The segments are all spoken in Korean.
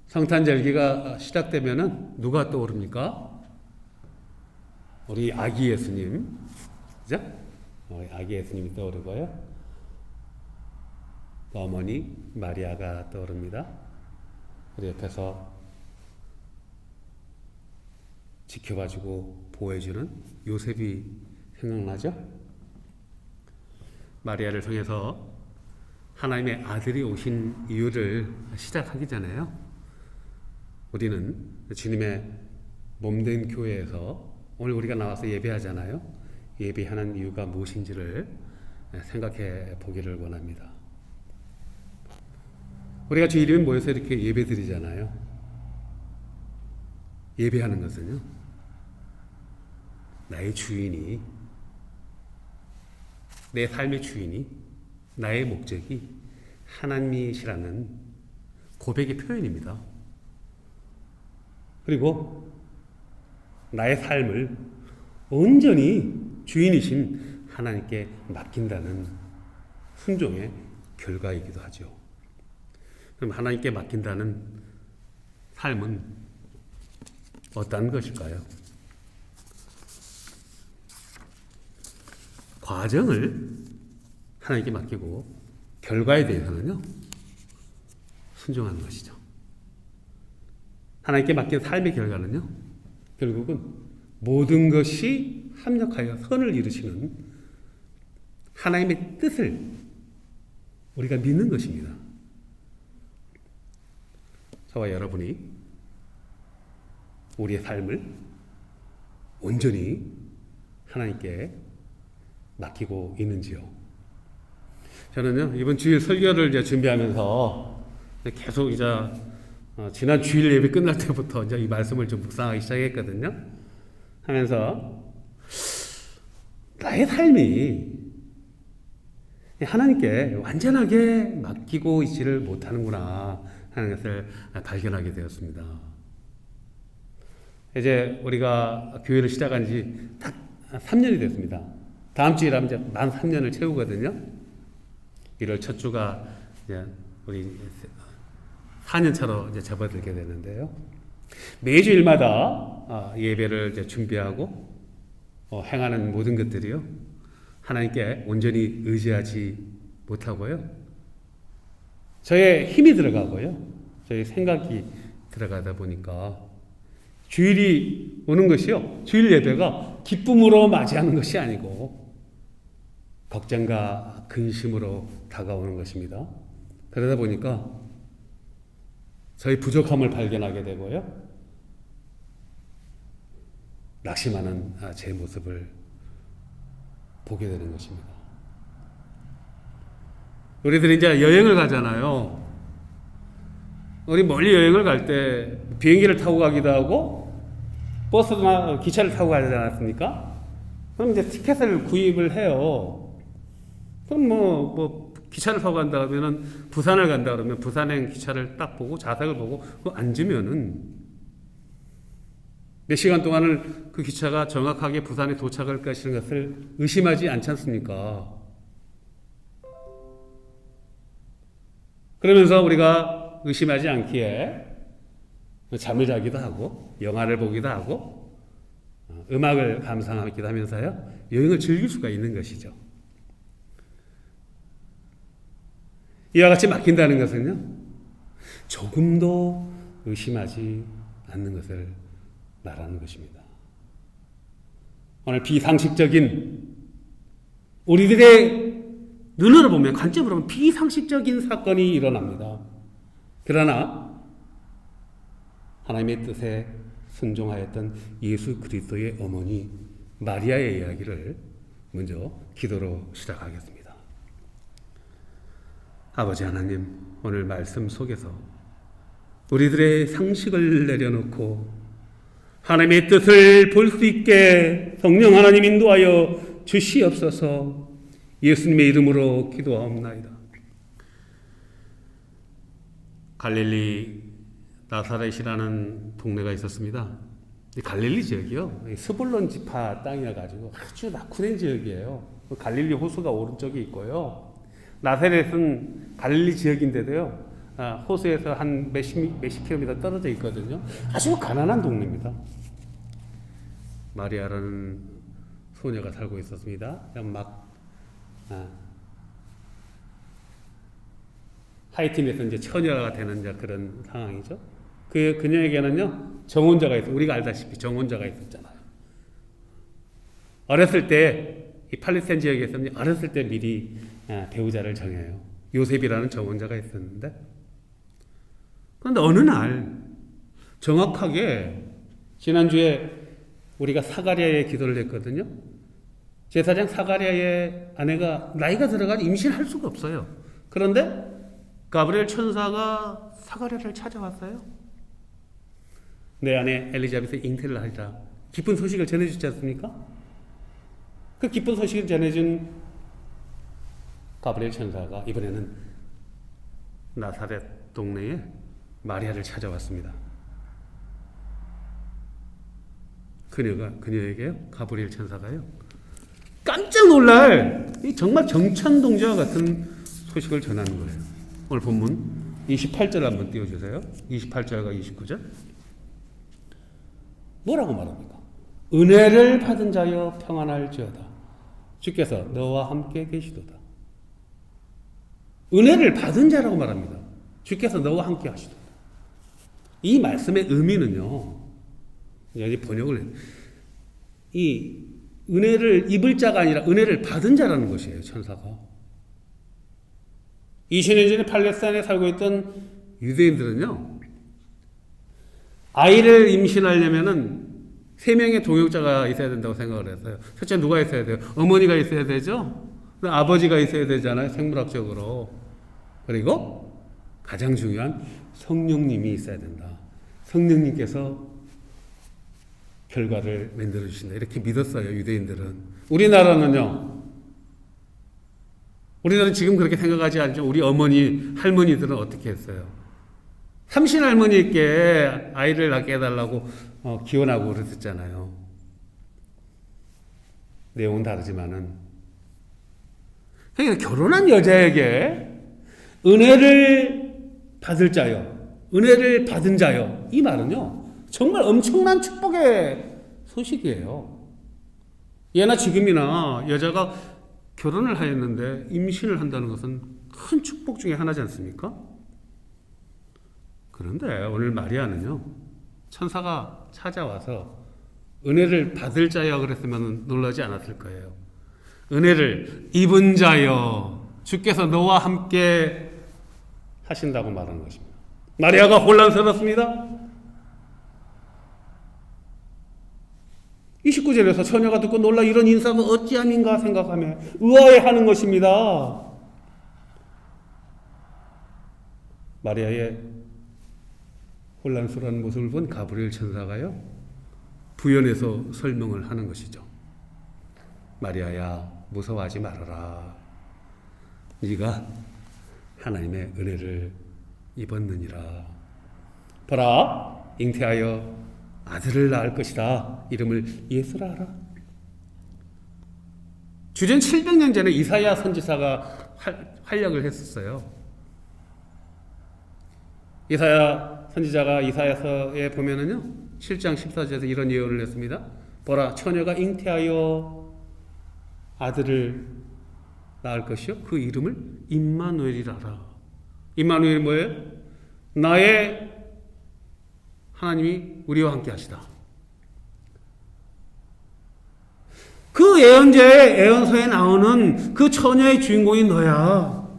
성탄절기가 시작되면은 누가 떠오릅니까? 우리 아기 예수님, 그죠? 아기 예수님이 떠오르고요. 어머니 마리아가 떠오릅니다. 우리 옆에서 지켜봐주고 보호해주는 요셉이 생각나죠? 마리아를 통해서 하나님의 아들이 오신 이유를 시작하기 전에요. 우리는 주님의 몸된 교회에서 오늘 우리가 나와서 예배하잖아요. 예배하는 이유가 무엇인지를 생각해 보기를 원합니다. 우리가 주 이름에 모여서 이렇게 예배 드리잖아요. 예배하는 것은요, 나의 주인이, 내 삶의 주인이, 나의 목적이 하나님이시라는 고백의 표현입니다. 그리고 나의 삶을 온전히 주인이신 하나님께 맡긴다는 순종의 결과이기도 하죠. 그럼 하나님께 맡긴다는 삶은 어떤 것일까요? 과정을 하나님께 맡기고 결과에 대해서는요, 순종하는 것이죠. 하나님께 맡긴 삶의 결과는요, 결국은 모든 것이 합력하여 선을 이루시는 하나님의 뜻을 우리가 믿는 것입니다. 저와 여러분이 우리의 삶을 온전히 하나님께 맡기고 있는지요. 저는요, 이번 주일 설교를 이제 준비하면서 계속 이제 지난 주일 예배 끝날 때부터 이제 이 말씀을 좀 묵상하기 시작했거든요. 하면서 나의 삶이 하나님께 완전하게 맡기고 있지를 못하는구나 하는 것을 발견하게 되었습니다. 이제 우리가 교회를 시작한 지 딱 3년이 됐습니다. 다음 주일에 하면 이제 만 3년을 채우거든요. 1월 첫 주가 이제 우리 4년 차로 이제 접어들게 되는데요. 매주일마다 예배를 이제 준비하고 행하는 모든 것들이요, 하나님께 온전히 의지하지 못하고요, 저의 힘이 들어가고요, 저의 생각이 들어가다 보니까 주일이 오는 것이요, 주일 예배가 기쁨으로 맞이하는 것이 아니고 걱정과 근심으로 다가오는 것입니다. 그러다 보니까 저희 부족함을 발견하게 되고요, 낙심하는 제 모습을 보게 되는 것입니다. 우리들이 이제 여행을 가잖아요. 우리 멀리 여행을 갈 때 비행기를 타고 가기도 하고 버스나 기차를 타고 가지 않았습니까? 그럼 이제 티켓을 구입을 해요. 그럼 뭐 기차를 타고 간다 그러면은 부산을 간다 그러면 부산행 기차를 딱 보고 좌석을 보고 앉으면은 몇 시간 동안을 그 기차가 정확하게 부산에 도착할 것이라는 것을 의심하지 않지 않습니까? 그러면서 우리가 의심하지 않기에 잠을 자기도 하고 영화를 보기도 하고 음악을 감상하기도 하면서요, 여행을 즐길 수가 있는 것이죠. 이와 같이 맡긴다는 것은요, 조금도 의심하지 않는 것을 말하는 것입니다. 오늘 비상식적인, 우리들의 눈으로 보면, 관점으로 보면 비상식적인 사건이 일어납니다. 그러나 하나님의 뜻에 순종하였던 예수 그리스도의 어머니 마리아의 이야기를 먼저 기도로 시작하겠습니다. 아버지 하나님, 오늘 말씀 속에서 우리들의 상식을 내려놓고 하나님의 뜻을 볼 수 있게 성령 하나님 인도하여 주시옵소서. 예수님의 이름으로 기도하옵나이다. 갈릴리 나사렛이라는 동네가 있었습니다. 이 갈릴리 지역이요, 스불론 지파 땅이어가지고 아주 낙후된 지역이에요. 갈릴리 호수가 오른쪽에 있고요, 나사렛은 갈릴리 지역인데도요, 호수에서 한 몇십 킬로미터 떨어져 있거든요. 아주 가난한 동네입니다. 마리아라는 소녀가 살고 있었습니다. 막 하이틴에서 이제 처녀가 되는 이제 그런 상황이죠. 그녀에게는요 정혼자가 있어. 우리가 알다시피 정혼자가 있었잖아요. 어렸을 때 이 팔레스타인 지역에서는 어렸을 때 미리 배우자를 정해요. 요셉이라는 정혼자가 있었는데, 그런데 어느 날 정확하게 지난주에 우리가 사가랴의 기도를 했거든요. 제사장 사가랴의 아내가 나이가 들어가니 임신할 수가 없어요. 그런데 가브리엘 천사가 사가랴를 찾아왔어요. 내 아내 엘리자벳의 잉태를 하리라. 기쁜 소식을 전해주지 않습니까? 그 기쁜 소식을 전해준 가브리엘 천사가 이번에는 나사렛 동네에 마리아를 찾아왔습니다. 그녀에게요, 가브리엘 천사가요, 깜짝 놀랄 정말 정찬동지와 같은 소식을 전하는 거예요. 오늘 본문 28절 한번 띄워주세요. 28절과 29절. 뭐라고 말합니까? 은혜를 받은 자여 평안할지어다. 주께서 너와 함께 계시도다. 은혜를 받은 자라고 말합니다. 주께서 너와 함께 하시도다. 이 말씀의 의미는요, 여기 번역을 해요. 이 은혜를 입을 자가 아니라 은혜를 받은 자라는 것이에요, 천사가. 20년 전에 팔레스타인에 살고 있던 유대인들은요, 아이를 임신하려면은 3명의 동역자가 있어야 된다고 생각을 했어요. 첫째 누가 있어야 돼요? 어머니가 있어야 되죠? 아버지가 있어야 되잖아요, 생물학적으로. 그리고 가장 중요한 성령님이 있어야 된다. 성령님께서 결과를 만들어 주신다. 이렇게 믿었어요, 유대인들은. 우리나라는 지금 그렇게 생각하지 않죠. 우리 어머니, 할머니들은 어떻게 했어요? 삼신 할머니께 아이를 낳게 해달라고 기원하고 그랬었잖아요. 내용은 다르지만은. 그러니까 결혼한 여자에게 은혜를 받을 자요, 은혜를 받은 자요, 이 말은요 정말 엄청난 축복의 소식이에요. 예나 지금이나 여자가 결혼을 하였는데 임신을 한다는 것은 큰 축복 중에 하나지 않습니까? 그런데 오늘 마리아는요, 천사가 찾아와서 은혜를 받을 자여 그랬으면 놀라지 않았을 거예요. 은혜를 입은 자여, 주께서 너와 함께 하신다고 말하는 것입니다. 마리아가 혼란스럽습니다. 29절에서 처녀가 듣고 놀라 이런 인사가 어찌함인가 생각하며 의아해하는 것입니다. 마리아의 혼란스러운 모습을 본 가브리엘 천사가요, 부연해서 설명을 하는 것이죠. 마리아야, 무서워하지 말아라. 네가 하나님의 은혜를 입었느니라. 보라, 잉태하여 아들을 낳을 것이다. 이름을 예수라 하라. 주전 700년 전에 이사야 선지자가 활약을 했었어요. 이사야 선지자가 이사야서에 보면은요, 7장 14절에서 이런 예언을 했습니다. 보라, 처녀가 잉태하여 아들을 낳을 것이요, 그 이름을 임마누엘이라 하라. 임마누엘이 뭐예요? 나의 하나님이 우리와 함께 하시다. 그 예언자의 예언서에 나오는 그 처녀의 주인공이 너야.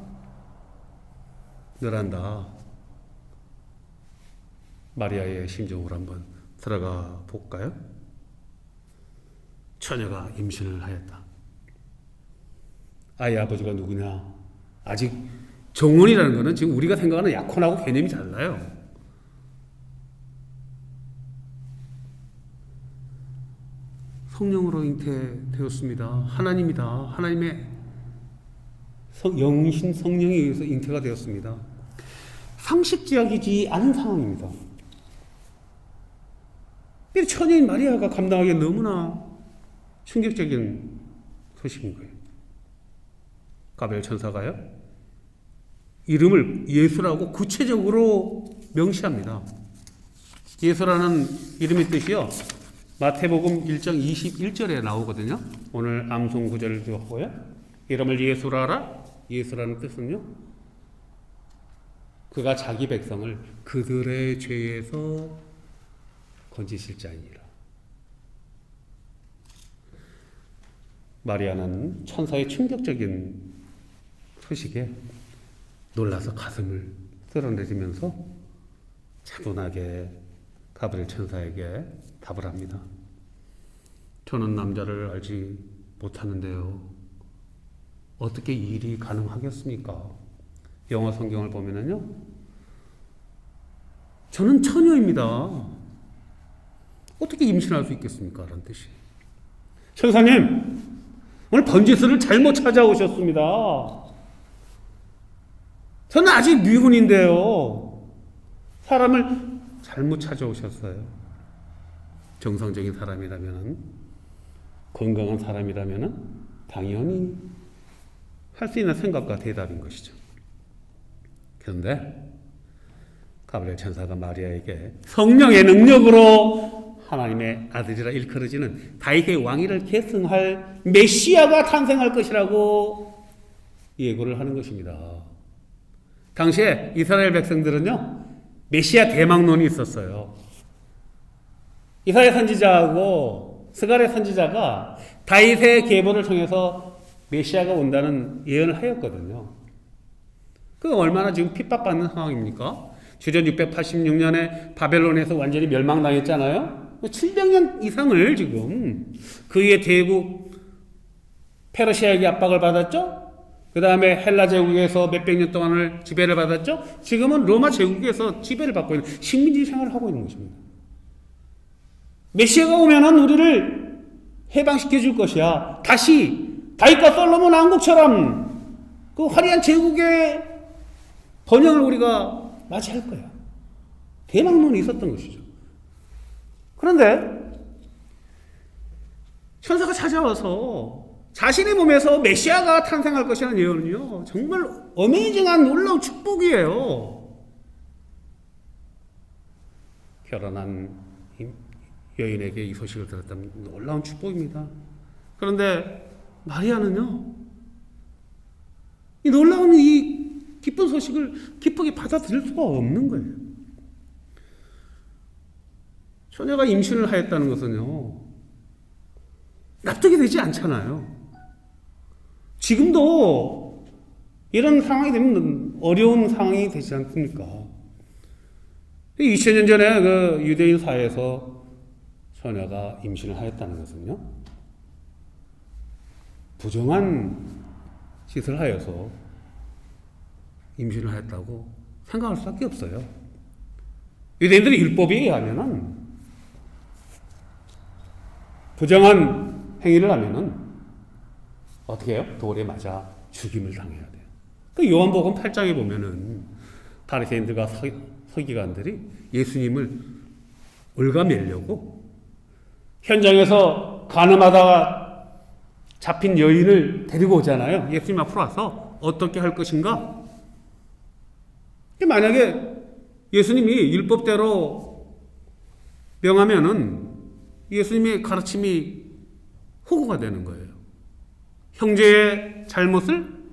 너란다. 마리아의 심정으로 한번 들어가 볼까요? 처녀가 임신을 하였다. 아이 아버지가 누구냐? 아직 정혼이라는 것은 지금 우리가 생각하는 약혼하고 개념이 달라요. 성령으로 잉태되었습니다. 하나님이다. 하나님의 영신 성령에 의해서 잉태가 되었습니다. 상식적이지 않은 상황입니다. 처녀인 마리아가 감당하기에 너무나 충격적인 소식인 거예요. 가브리엘 천사가요, 이름을 예수라고 구체적으로 명시합니다. 예수라는 이름의 뜻이요, 마태복음 1장 21절에 나오거든요. 오늘 암송 구절도 하고요. 이름을 예수라 하라. 예수라는 뜻은요, 그가 자기 백성을 그들의 죄에서 건지실 자이니라. 마리아는 천사의 충격적인 소식에 놀라서 가슴을 쓸어내리면서 차분하게 가브리엘 천사에게 답을 합니다. 저는 남자를 알지 못하는데요, 어떻게 이 일이 가능하겠습니까? 영어 성경을 보면은요, 저는 처녀입니다. 어떻게 임신할 수 있겠습니까? 라는 뜻이. 천사님, 오늘 번지수를 잘못 찾아오셨습니다. 저는 아직 미혼인데요. 사람을 잘못 찾아오셨어요. 정상적인 사람이라면, 건강한 사람이라면 당연히 할 수 있는 생각과 대답인 것이죠. 그런데 가브리엘 천사가 마리아에게 성령의 능력으로 하나님의 아들이라 일컬어지는 다윗의 왕위를 계승할 메시아가 탄생할 것이라고 예고를 하는 것입니다. 당시에 이스라엘 백성들은요, 메시아 대망론이 있었어요. 이사야 선지자하고 스가랴 선지자가 다윗의 계보를 통해서 메시아가 온다는 예언을 하였거든요. 그 얼마나 지금 핍박받는 상황입니까? 주전 686년에 바벨론에서 완전히 멸망당했잖아요. 700년 이상을 지금 그의 대국 페르시아에게 압박을 받았죠. 그 다음에 헬라 제국에서 몇백 년 동안을 지배를 받았죠. 지금은 로마 제국에서 지배를 받고 있는 식민지 생활을 하고 있는 것입니다. 메시아가 오면은 우리를 해방시켜 줄 것이야. 다시 다윗과 솔로몬 왕국처럼 그 화려한 제국의 번영을 우리가 맞이할 거야. 대망론이 있었던 것이죠. 그런데 천사가 찾아와서 자신의 몸에서 메시아가 탄생할 것이라는 예언은요, 정말 어메이징한 놀라운 축복이에요. 결혼한 여인에게 이 소식을 들었다면 놀라운 축복입니다. 그런데 마리아는요, 이 놀라운 이 기쁜 소식을 기쁘게 받아들일 수가 없는 거예요. 처녀가 임신을 하였다는 것은요, 납득이 되지 않잖아요. 지금도 이런 상황이 되면 어려운 상황이 되지 않습니까? 2000년 전에 그 유대인 사회에서 처녀가 임신을 하였다는 것은요, 부정한 짓을 하여서 임신을 하였다고 생각할 수밖에 없어요. 유대인들의 율법에 의하면은 부정한 행위를 하면은 어떻게 해요? 돌에 맞아 죽임을 당해야 돼요. 그 요한복음 8장에 보면은 바리새인들과 서기관들이 예수님을 올가매려고 현장에서 간음하다가 잡힌 여인을 데리고 오잖아요. 예수님 앞으로 와서 어떻게 할 것인가? 만약에 예수님이 율법대로 명하면은 예수님의 가르침이 호구가 되는 거예요. 형제의 잘못을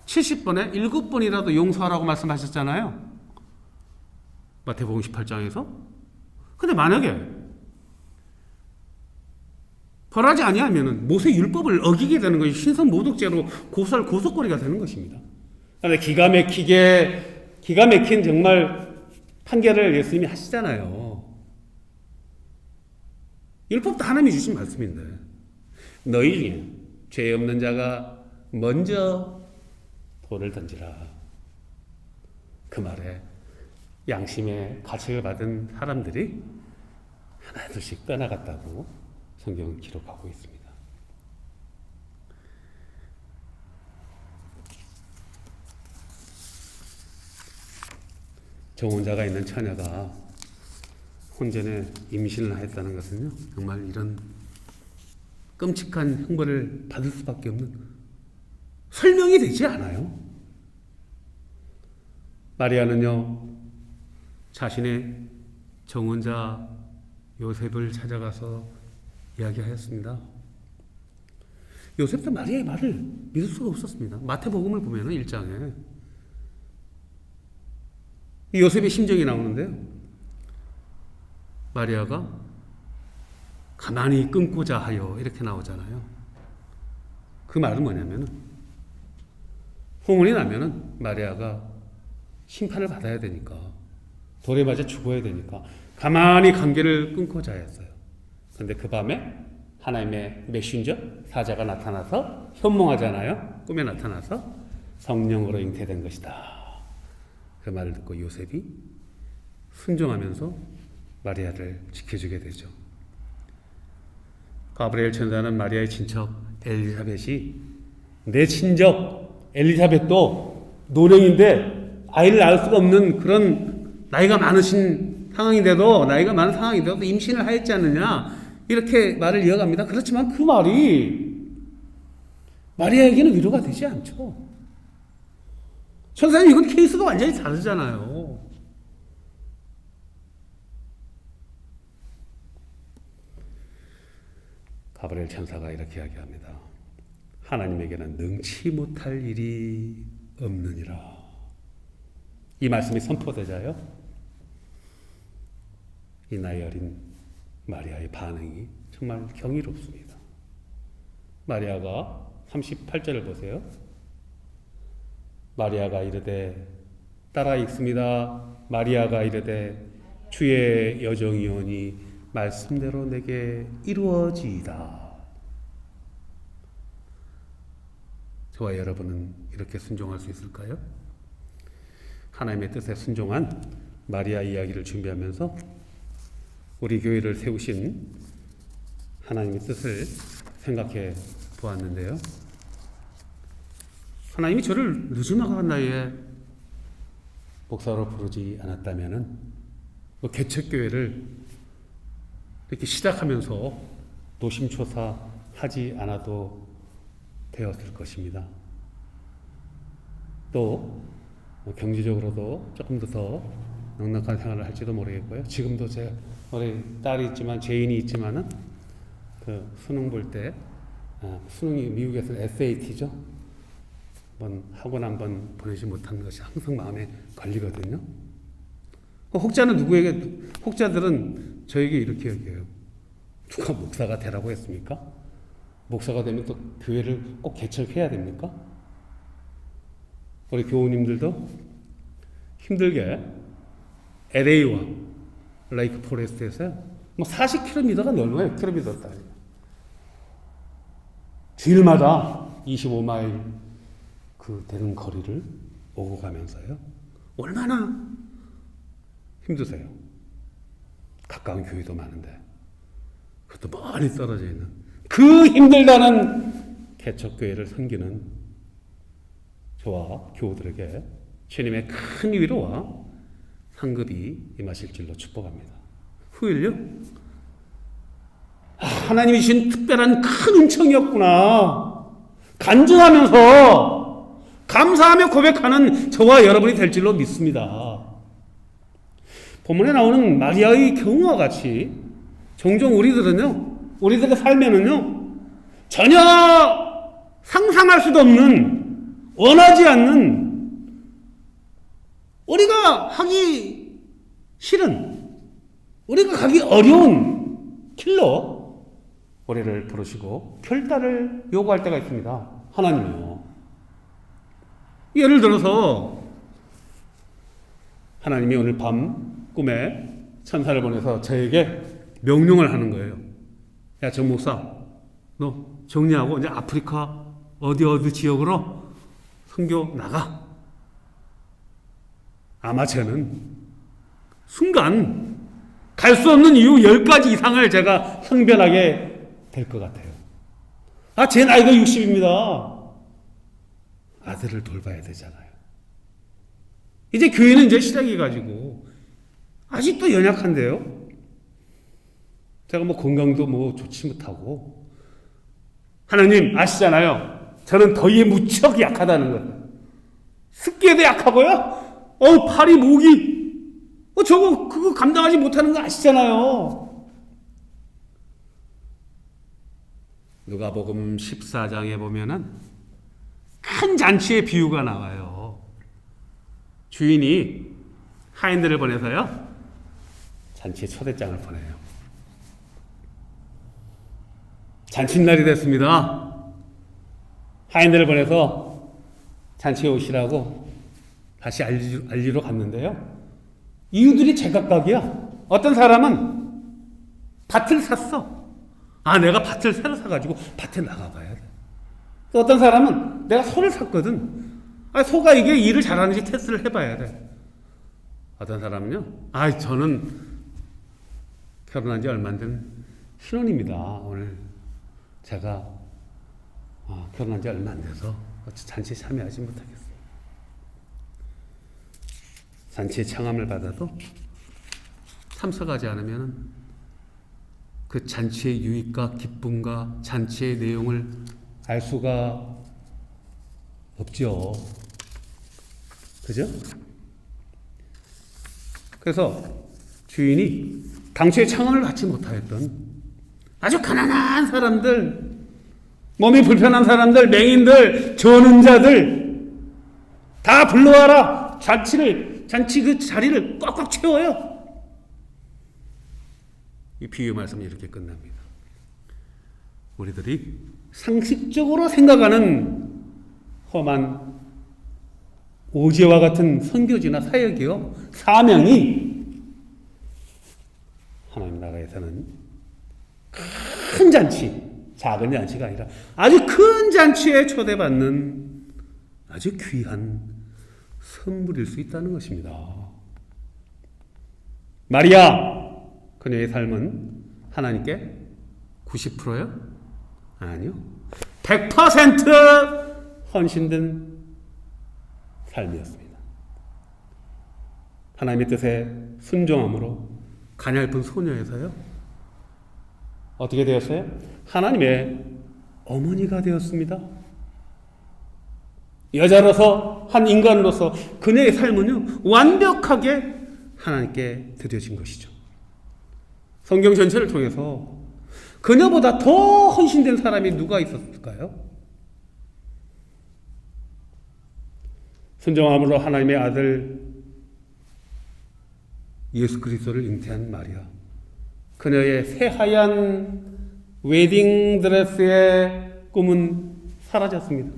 70번에 7번이라도 용서하라고 말씀하셨잖아요. 마태복음 18장에서. 근데 만약에 벌하지 아니하면은 모세 율법을 어기게 되는 것이 신선모독죄로 고소할 고소거리가 되는 것입니다. 그런데 기가 막힌 정말 판결을 예수님이 하시잖아요. 율법도 하나님이 주신 말씀인데, 너희 중에 죄 없는 자가 먼저 돌을 던지라. 그 말에 양심의 가책을 받은 사람들이 하나둘씩 떠나갔다고 성경은 기록하고 있습니다. 정혼자가 있는 처녀가 혼전에 임신을 하였다는 것은요, 정말 이런 끔찍한 형벌을 받을 수밖에 없는, 설명이 되지 않아요. 마리아는요, 자신의 정혼자 요셉을 찾아가서 이야기하였습니다. 요셉도 마리아의 말을 믿을 수가 없었습니다. 마태복음을 보면 1장에 요셉의 심정이 나오는데요. 마리아가 가만히 끊고자 하여 이렇게 나오잖아요. 그 말은 뭐냐면 후문이 나면은 마리아가 심판을 받아야 되니까 돌에 맞아 죽어야 되니까 가만히 관계를 끊고자 했어요. 그런데 그 밤에 하나님의 메신저 사자가 나타나서 현몽하잖아요. 꿈에 나타나서 성령으로 잉태된 것이다. 그 말을 듣고 요셉이 순종하면서 마리아를 지켜주게 되죠. 가브리엘 천사는 마리아의 친척 엘리사벳이 내 친척 엘리사벳도 노령인데 아이를 낳을 수가 없는 그런 나이가 많으신 상황인데도 나이가 많은 상황인데도 임신을 하였지 않느냐 이렇게 말을 이어갑니다. 그렇지만 그 말이 마리아에게는 위로가 되지 않죠. 천사님 이건 케이스가 완전히 다르잖아요. 가브리엘 천사가 이렇게 이야기합니다. 하나님에게는 능치 못할 일이 없느니라. 이 말씀이 선포되자요. 이 나이 어린 마리아의 반응이 정말 경이롭습니다. 마리아가 38절을 보세요. 마리아가 이르되 따라 읽습니다. 마리아가 이르되 주의 여정이오니 말씀대로 내게 이루어지이다. 저와 여러분은 이렇게 순종할 수 있을까요? 하나님의 뜻에 순종한 마리아 이야기를 준비하면서 우리 교회를 세우신 하나님의 뜻을 생각해 보았는데요. 하나님이 저를 늦은 나이에 목사로 부르지 않았다면 개척교회를 이렇게 시작하면서 노심초사하지 않아도 되었을 것입니다. 또 경제적으로도 조금 더 넉넉한 생활을 할지도 모르겠고요. 지금도 제 우리 딸이 있지만 제인이 있지만은 그 수능 볼 때 수능이 미국에서는 SAT죠. 한번 학원 한번 보내지 못한 것이 항상 마음에 걸리거든요. 혹자는 누구에게 혹자들은 저에게 이렇게 얘기해요. 누가 목사가 되라고 했습니까? 목사가 되면 또 교회를 꼭 개척해야 됩니까? 우리 교우님들도 힘들게 LA와 레이크 포레스트에서요. 40km가 넘어요. 킬로미터 따위. 주일마다 25마일 그 되는 거리를 오고 가면서요. 얼마나 힘드세요. 가까운 교회도 많은데 그것도 멀리 떨어져 있는 그 힘들다는 개척교회를 섬기는 저와 교우들에게 주님의 큰 위로와 상급이 임하실 줄로 축복합니다. 후일요? 하나님이 주신 특별한 큰 은총이었구나. 간증하면서 감사하며 고백하는 저와 여러분이 될 줄로 믿습니다. 본문에 나오는 마리아의 경우와 같이 종종 우리들의 삶에는요, 전혀 상상할 수도 없는, 원하지 않는, 우리가 하기 싫은, 우리가 가기 어려운 길로 우리를 부르시고 결단을 요구할 때가 있습니다. 하나님이요. 예를 들어서 하나님이 오늘 밤 꿈에 천사를 보내서 저에게 명령을 하는 거예요. 야, 정 목사, 너 정리하고 이제 아프리카 어디 지역으로 선교 나가. 아마 저는 순간 갈 수 없는 이유 10가지 이상을 제가 항변하게 될 것 같아요. 제 나이가 60입니다. 아들을 돌봐야 되잖아요. 이제 교회는 이제 시작해가지고 아직도 연약한데요. 제가 건강도 좋지 못하고 하나님 아시잖아요. 저는 더위에 무척 약하다는 거예요. 습기에도 약하고요. 팔이 목이 저거 그거 감당하지 못하는 거 아시잖아요. 누가복음 14장에 보면은 큰 잔치의 비유가 나와요. 주인이 하인들을 보내서요, 잔치의 초대장을 보내요. 잔칫날이 됐습니다. 하인들을 보내서 잔치에 오시라고 다시 알리러 갔는데요, 이유들이 제각각이야. 어떤 사람은 밭을 샀어. 내가 밭을 새로 사가지고 밭에 나가봐야 돼. 또 어떤 사람은 내가 소를 샀거든. 소가 이게 일을 잘하는지 테스트를 해봐야 돼. 어떤 사람은요, 저는 결혼한 지 얼마 안 된 신혼입니다. 오늘 제가 결혼한 지 얼마 안 돼서 잔치에 참여하지 못하겠어요. 잔치의 청함을 받아도 참석하지 않으면 그 잔치의 유익과 기쁨과 잔치의 내용을 알 수가 없죠. 그죠? 그래서 주인이 당초에 청함을 받지 못하였던 아주 가난한 사람들, 몸이 불편한 사람들, 맹인들, 저는 자들 다 불러와라. 잔치 그 자리를 꽉꽉 채워요. 이 비유 말씀이 이렇게 끝납니다. 우리들이 상식적으로 생각하는 험한 오제와 같은 선교지나 사역이요, 사명이 하나님 나라에서는 큰 잔치, 작은 잔치가 아니라 아주 큰 잔치에 초대받는 아주 귀한 선물일 수 있다는 것입니다. 마리아, 그녀의 삶은 하나님께 90%요? 아니요. 100% 헌신된 삶이었습니다. 하나님의 뜻에 순종함으로 가냘픈 소녀에서요, 어떻게 되었어요? 하나님의 어머니가 되었습니다. 여자로서, 한 인간으로서 그녀의 삶은요, 완벽하게 하나님께 드려진 것이죠. 성경 전체를 통해서 그녀보다 더 헌신된 사람이 누가 있었을까요? 순종함으로 하나님의 아들 예수 그리스도를 잉태한 마리아, 그녀의 새하얀 웨딩드레스의 꿈은 사라졌습니다.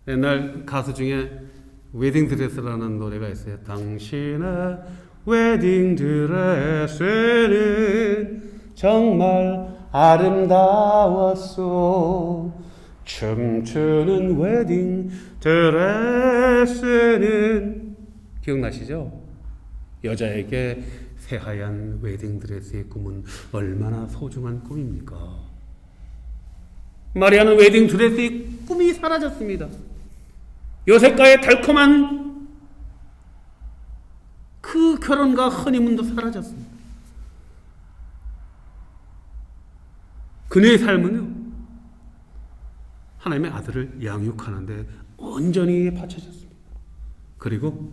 옛날 가수 중에 웨딩드레스라는 노래가 있어요. 당신의 웨딩드레스는 정말 아름다웠소. 춤추는 웨딩드레스는, 기억나시죠? 여자에게 새하얀 웨딩드레스의 꿈은 얼마나 소중한 꿈입니까? 마리아는 웨딩드레스의 꿈이 사라졌습니다. 요셉과의 달콤한 그 결혼과 허니문도 사라졌습니다. 그녀의 삶은요, 하나님의 아들을 양육하는데 온전히 바쳐졌습니다. 그리고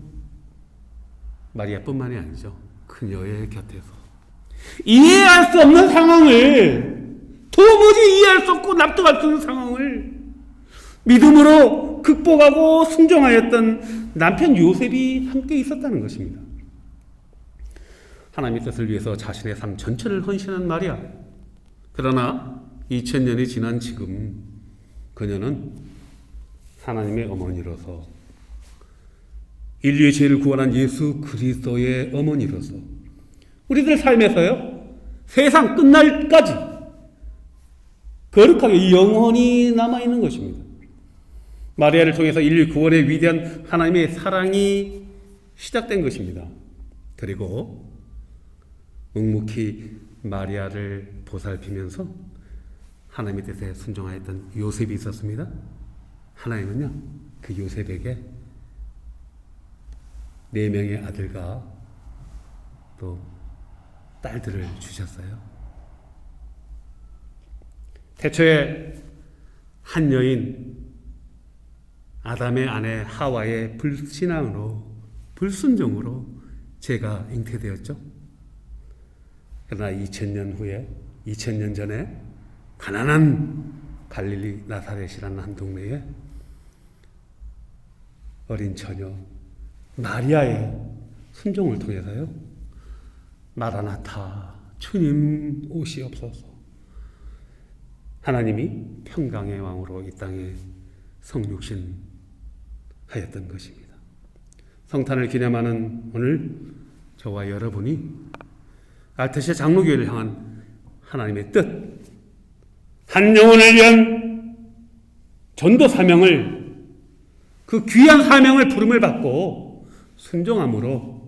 마리아뿐만이 아니죠. 그녀의 곁에서 이해할 수 없는 상황을, 도무지 이해할 수 없고 납득할 수 없는 상황을 믿음으로 극복하고 순종하였던 남편 요셉이 함께 있었다는 것입니다. 하나님의 뜻을 위해서 자신의 삶 전체를 헌신한 마리아. 그러나 2000년이 지난 지금 그녀는 하나님의 어머니로서, 인류의 죄를 구원한 예수 그리스도의 어머니로서 우리들 삶에서요, 세상 끝날까지 거룩하게 영원히 남아있는 것입니다. 마리아를 통해서 인류 구원의 위대한 하나님의 사랑이 시작된 것입니다. 그리고 묵묵히 마리아를 보살피면서 하나님의 뜻에 순종하였던 요셉이 있었습니다. 하나님은요, 그 요셉에게 4명의 아들과 또 딸들을 주셨어요. 태초에 한 여인 아담의 아내 하와의 불신앙으로 불순종으로 제가 잉태되었죠. 그러나 2000년 후에 2000년 전에 가난한 갈릴리 나사렛이라는 한 동네에 어린 처녀 마리아의 순종을 통해서요, 마라나타 주님 오시옵소서, 하나님이 평강의 왕으로 이 땅에 성육신 하였던 것입니다. 성탄을 기념하는 오늘 저와 여러분이 알테시아 장로교회를 향한 하나님의 뜻, 한 영혼을 위한 전도 사명을, 그 귀한 사명을 부름을 받고 순종함으로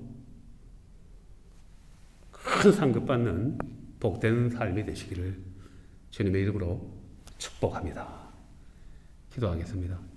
큰 상급 받는 복된 삶이 되시기를 주님의 이름으로 축복합니다. 기도하겠습니다.